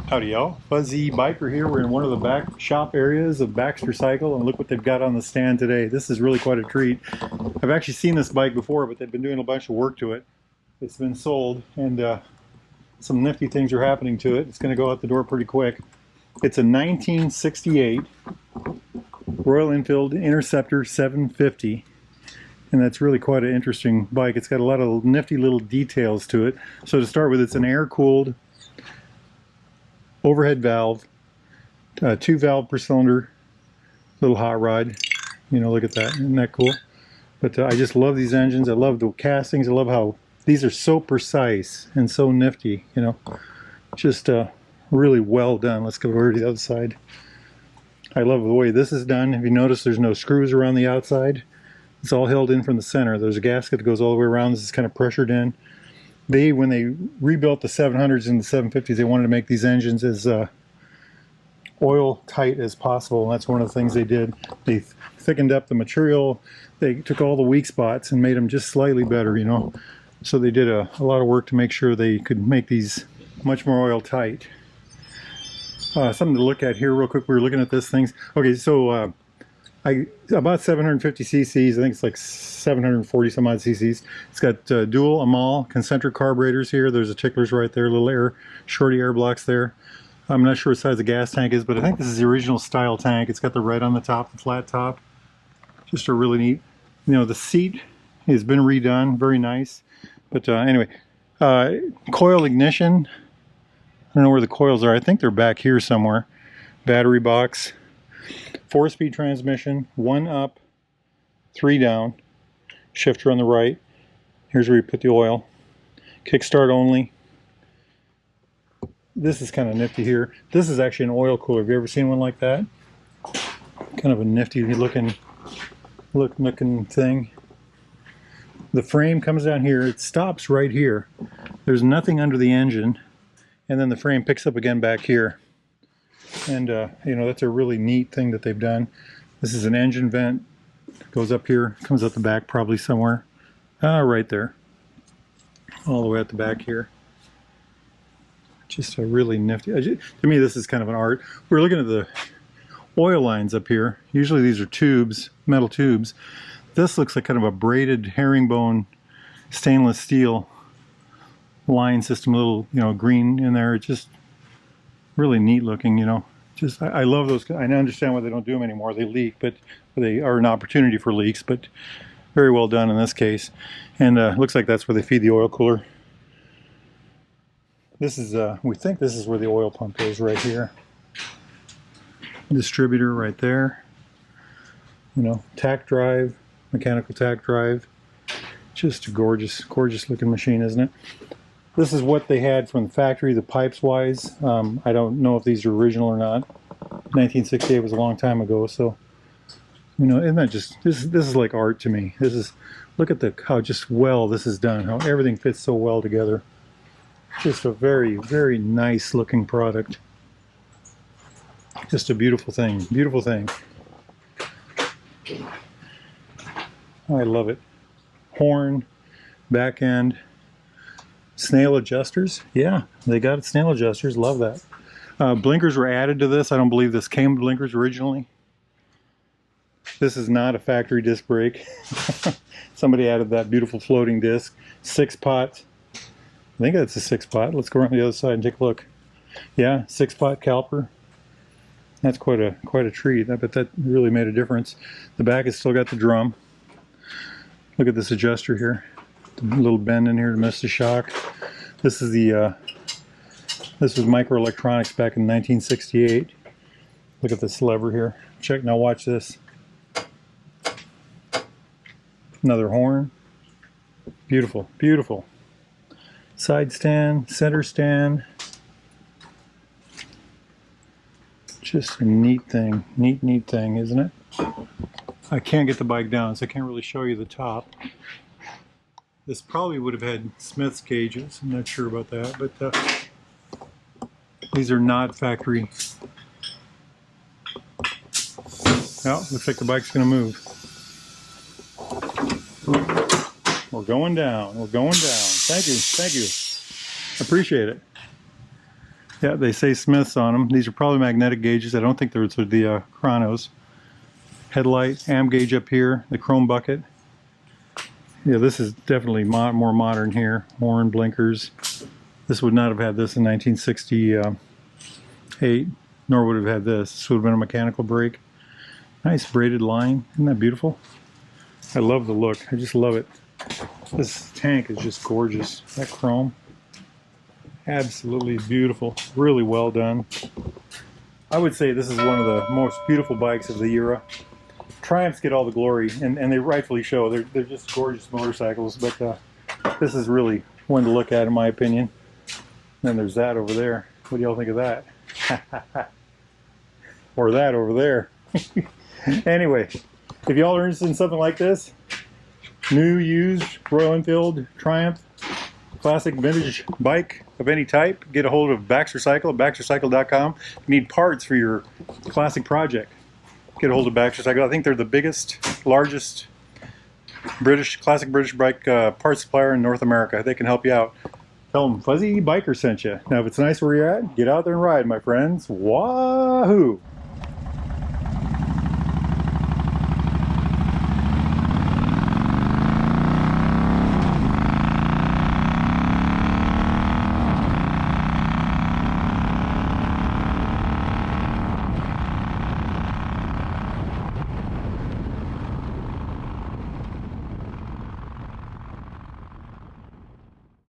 Howdy y'all, Fuzzy Biker here. We're in one of the back shop areas of Baxter Cycle, and look what they've got on the stand today. This is really quite a treat. I've actually seen this bike before, but they've been doing a bunch of work to it. It's been sold, and some nifty things are happening to it. It's going to go out the door pretty quick. It's a 1968 Royal Enfield Interceptor 750, and that's really quite an interesting bike. It's got a lot of nifty little details to it. So to start with, it's an air-cooled overhead valve, 2 valve per cylinder, little hot rod. You know, look at that, isn't that cool? But I just love these engines. I love the castings. I love how these are so precise and so nifty, you know, just really well done. Let's go over to the other side. I love the way this is done. If you notice, there's no screws around the outside. It's all held in from the center. There's a gasket that goes all the way around. This is kind of pressured in. When they rebuilt the 700s and the 750s, they wanted to make these engines as oil tight as possible, and that's one of the things they did. They thickened up the material. They took all the weak spots and made them just slightly better, you know. So they did a lot of work to make sure they could make these much more oil tight. Something to look at here real quick. We were looking at this things. Okay, so about 750 cc's. I think it's like 740 some odd cc's. It's got dual Amal concentric carburetors here. There's a ticklers right there, little shorty air blocks there. I'm not sure what size the gas tank is, but I think this is the original style tank. It's got the red on the top, the flat top. Just a really neat, you know, the seat has been redone, very nice. But anyway, coil ignition. I don't know where the coils are. I think they're back here somewhere. Battery box. 4-speed transmission, 1 up, 3 down, shifter on the right. Here's where you put the oil. Kickstart only. This is kind of nifty here. This is actually an oil cooler. Have you ever seen one like that? Kind of a nifty looking thing. The frame comes down here. It stops right here. There's nothing under the engine, and then the frame picks up again back here. And you know, that's a really neat thing that they've done. This is an engine vent. Goes up here, comes out the back probably somewhere. Right there. All the way at the back here. Just a really nifty. To me, this is kind of an art. We're looking at the oil lines up here. Usually these are tubes, metal tubes. This looks like kind of a braided herringbone stainless steel line system, a little, you know, green in there. It's just really neat looking, you know. Just I love those. I understand why they don't do them anymore. They leak, but they are an opportunity for leaks. But very well done in this case. And looks like that's where they feed the oil cooler. This is we think this is where the oil pump is, right here. Distributor right there. You know, tack drive, mechanical tack drive. Just a gorgeous, gorgeous looking machine, isn't it? This is what they had from the factory, the pipes wise. I don't know if these are original or not. 1968 was a long time ago, so, you know, isn't that just, this is like art to me. This is, look at how just well this is done, how everything fits so well together. Just a very, very nice looking product. Just a beautiful thing, beautiful thing. I love it. Horn, back end. Snail adjusters, yeah, they got snail adjusters, love that. Blinkers were added to this. I don't believe this came with blinkers originally. This is not a factory disc brake. Somebody added that beautiful floating disc. 6-pot, I think that's a 6-pot. Let's go around the other side and take a look. Yeah, 6-pot caliper. That's quite a treat. I bet that really made a difference. The back has still got the drum. Look at this adjuster here. A little bend in here to miss the shock. This is this was microelectronics back in 1968. Look at this lever here. Check, now watch this. Another horn. Beautiful, beautiful. Side stand, center stand. Just a neat thing, neat thing, isn't it? I can't get the bike down, so I can't really show you the top. This probably would have had Smith's gauges. I'm not sure about that, but these are not factory. Oh, looks like the bike's going to move. We're going down. We're going down. Thank you. Thank you. Appreciate it. Yeah, they say Smiths on them. These are probably magnetic gauges. I don't think those are the chronos. Headlight, am gauge up here, the chrome bucket. Yeah, this is definitely more modern here. Horn, blinkers. This would not have had this in 1968, nor would have had this. This would have been a mechanical brake. Nice braided line. Isn't that beautiful? I love the look. I just love it. This tank is just gorgeous. That chrome. Absolutely beautiful. Really well done. I would say this is one of the most beautiful bikes of the era. Triumphs get all the glory, and they rightfully show. They're just gorgeous motorcycles, but this is really one to look at in my opinion. Then there's that over there. What do y'all think of that? Or that over there. Anyway, if y'all are interested in something like this, new, used, Royal Enfield, Triumph, classic vintage bike of any type, get a hold of Baxter Cycle at baxtercycle.com. If you need parts for your classic project, get a hold of Baxter Cycle. I think they're the biggest, largest classic British bike parts supplier in North America. They can help you out. Tell them Fuzzy Biker sent you. Now, if it's nice where you're at, get out there and ride, my friends. Wahoo!